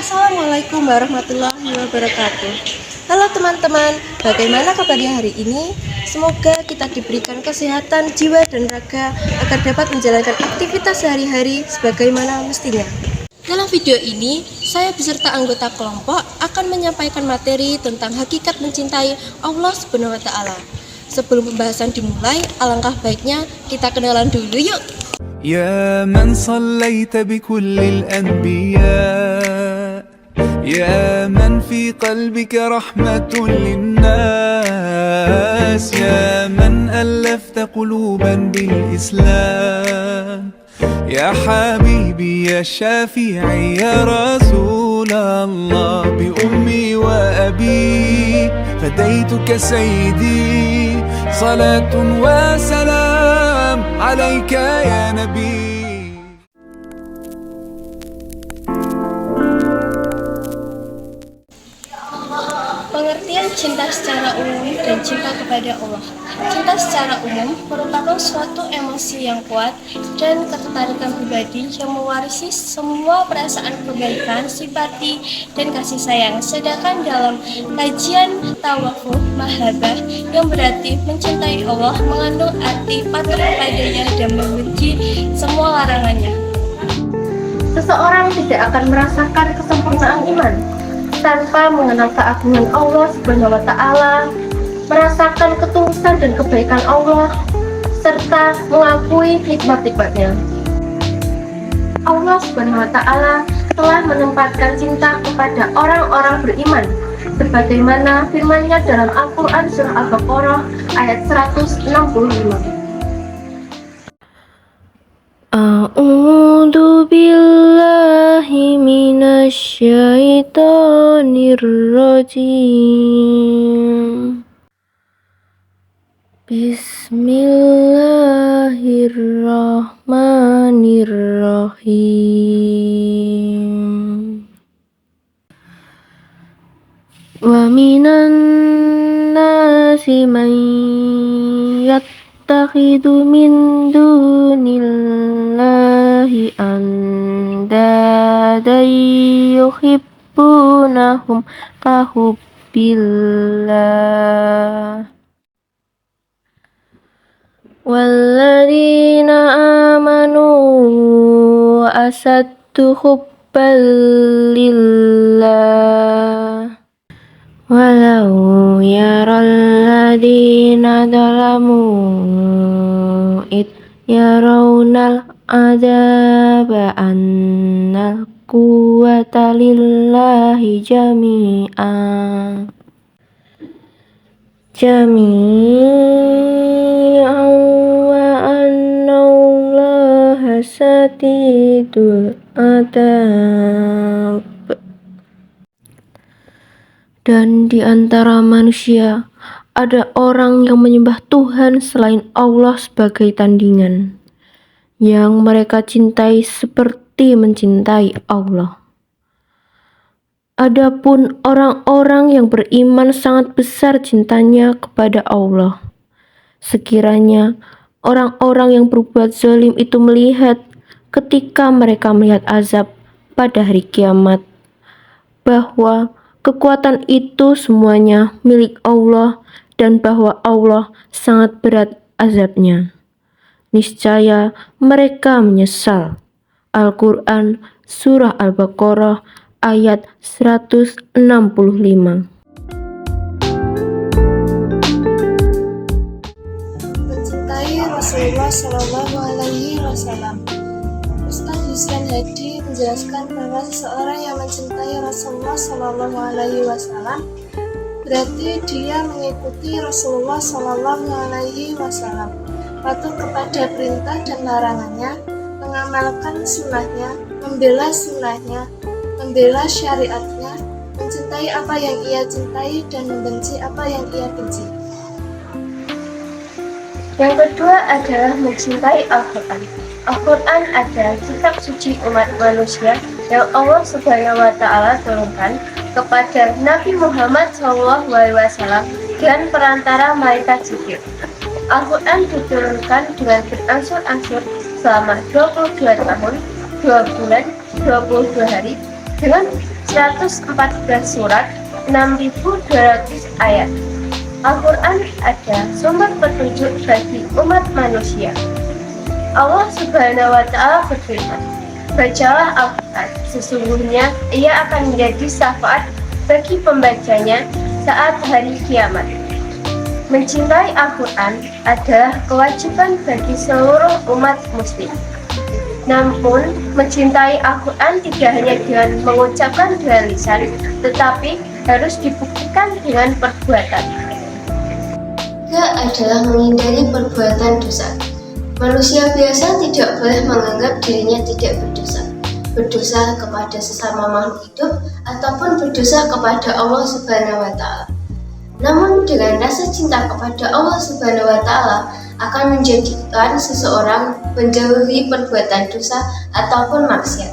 Assalamualaikum warahmatullahi wabarakatuh. Halo teman-teman, bagaimana kabarnya hari ini? Semoga kita diberikan kesehatan jiwa dan raga agar dapat menjalankan aktivitas sehari-hari sebagaimana mestinya. Dalam video ini, saya beserta anggota kelompok akan menyampaikan materi tentang hakikat mencintai Allah Subhanahu wa Ta'ala. Sebelum pembahasan dimulai, alangkah baiknya kita kenalan dulu yuk. يا من صليت بكل الأنبياء يا من في قلبك رحمة للناس يا من ألفت قلوبا بالإسلام يا حبيبي يا شافعي يا رسول الله بأمي وأبي فديتك سيدي صلاة وسلام عليك يا نبي. Pengertian cinta secara umum dan cinta kepada Allah. Cinta secara umum merupakan suatu emosi yang kuat dan ketertarikan pribadi yang mewarisi semua perasaan kebaikan, simpati, dan kasih sayang. Sedangkan dalam kajian tawafuf mahabbah yang berarti mencintai Allah mengandung arti patuh kepadanya dan membenci semua larangannya. Seseorang tidak akan merasakan kesempurnaan iman tanpa mengenal keagungan Allah Subhanahu wa Ta'ala, merasakan ketulusan dan kebaikan Allah, serta mengakui nikmat-nikmatnya. Allah Subhanahu wa Ta'ala telah menempatkan cinta kepada orang-orang beriman, sebagaimana firman-Nya dalam Al-Quran Surah Al-Baqarah ayat 165. A'udzu billahi minasyaitonir rajim. Bismillahirrahmanirrahim. Wa minan nasi man yattakhidhu min dunillahi andadan yuhibbunahum kahubbillah walladzina amanu asaddu hubban lillah walau yaral ladina zalamu id yarawnal adzaba annal quwwata lillahi jami'an wa annallaha sadidul adzab. Dan di antara manusia ada orang yang menyembah Tuhan selain Allah sebagai tandingan, yang mereka cintai seperti mencintai Allah. Adapun orang-orang yang beriman sangat besar cintanya kepada Allah. Sekiranya orang-orang yang berbuat zalim itu melihat ketika mereka melihat azab pada hari kiamat, bahwa kekuatan itu semuanya milik Allah dan bahwa Allah sangat berat azabnya, niscaya mereka menyesal. Al-Quran Surah Al-Baqarah ayat 165. Mencintai Rasulullah Shallallahu Alaihi Wasallam. Ustaz Yusran Hadi menjelaskan bahwa seseorang yang mencintai Rasulullah Shallallahu Alaihi Wasallam berarti dia mengikuti Rasulullah Shallallahu Alaihi Wasallam, patuh kepada perintah dan larangannya, mengamalkan sunnahnya, membela sunnahnya, membela syariatnya, mencintai apa yang ia cintai dan membenci apa yang ia benci. Yang kedua adalah mencintai Al-Quran. Al-Quran adalah kitab suci umat manusia yang Allah Subhanahu wa Ta'ala turunkan kepada Nabi Muhammad SAW dengan perantara malaikat Jibril. Al-Quran diturunkan dengan berangsur-angsur selama 22 tahun, 2 bulan, 22 hari dengan 114 surat, 6.200 ayat. Al-Quran adalah sumber petunjuk bagi umat manusia. Allah Subhanahu wa Ta'ala berfirman, "Bacalah Al-Quran, sesungguhnya ia akan menjadi syafaat bagi pembacanya saat hari kiamat." Mencintai Al-Quran adalah kewajiban bagi seluruh umat muslim. Namun, mencintai Al-Quran tidak hanya dengan mengucapkan dengan lisan, tetapi harus dibuktikan dengan perbuatan. Tiga adalah menghindari perbuatan dosa. Manusia biasa tidak boleh menganggap dirinya tidak berdosa. Berdosa kepada sesama makhluk hidup ataupun berdosa kepada Allah Subhanahu wa Ta'ala. Namun dengan rasa cinta kepada Allah Subhanahu wa Ta'ala akan menjadikan seseorang menjauhi perbuatan dosa ataupun maksiat.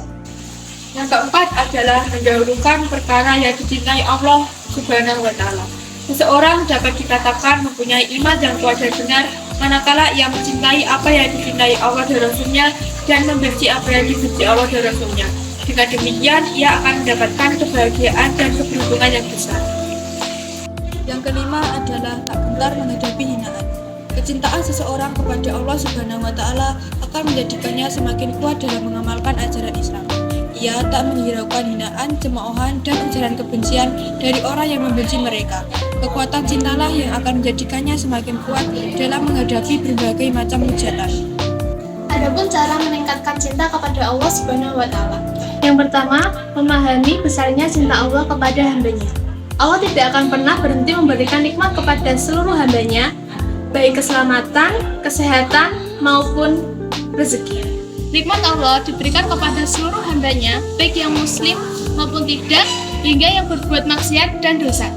Yang keempat adalah mendahulukan perkara yang dicintai Allah Subhanahu wa Ta'ala. Seseorang dapat dikatakan mempunyai iman yang kuat dan benar manakala ia mencintai apa yang dicintai Allah dan Rasul-Nya dan membenci apa yang dibenci Allah dan Rasul-Nya. Dengan demikian, ia akan mendapatkan kebahagiaan dan keberuntungan yang besar. Yang kelima adalah tak gentar menghadapi hinaan. Kecintaan seseorang kepada Allah Subhanahu wa Ta'ala akan menjadikannya semakin kuat dalam mengamalkan ajaran Islam. Ia tak menghiraukan hinaan, cemoohan, dan ujaran kebencian dari orang yang membenci mereka. Kekuatan cintalah yang akan menjadikannya semakin kuat dalam menghadapi berbagai macam hujatan. Adapun cara meningkatkan cinta kepada Allah Subhanahu wa Ta'ala. Yang pertama, memahami besarnya cinta Allah kepada hambanya. Allah tidak akan pernah berhenti memberikan nikmat kepada seluruh hambanya, baik keselamatan, kesehatan, maupun rezeki. Nikmat Allah diberikan kepada seluruh hambanya, baik yang muslim maupun tidak, hingga yang berbuat maksiat dan dosa.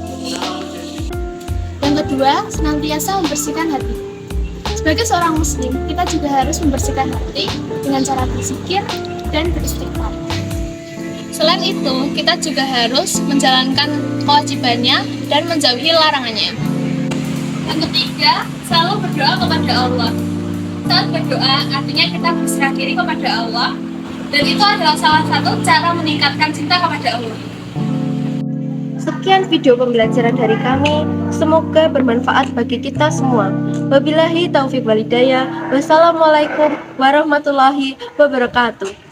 Yang kedua, senantiasa membersihkan hati. Sebagai seorang muslim, kita juga harus membersihkan hati dengan cara berzikir dan beristighfar. Selain itu, kita juga harus menjalankan kewajibannya dan menjauhi larangannya. Yang ketiga, selalu berdoa kepada Allah. Saat berdoa, artinya kita berserah diri kepada Allah, dan itu adalah salah satu cara meningkatkan cinta kepada Allah. Sekian video pembelajaran dari kami, semoga bermanfaat bagi kita semua. Wabillahi taufiq wal hidayah. Wassalamualaikum warahmatullahi wabarakatuh.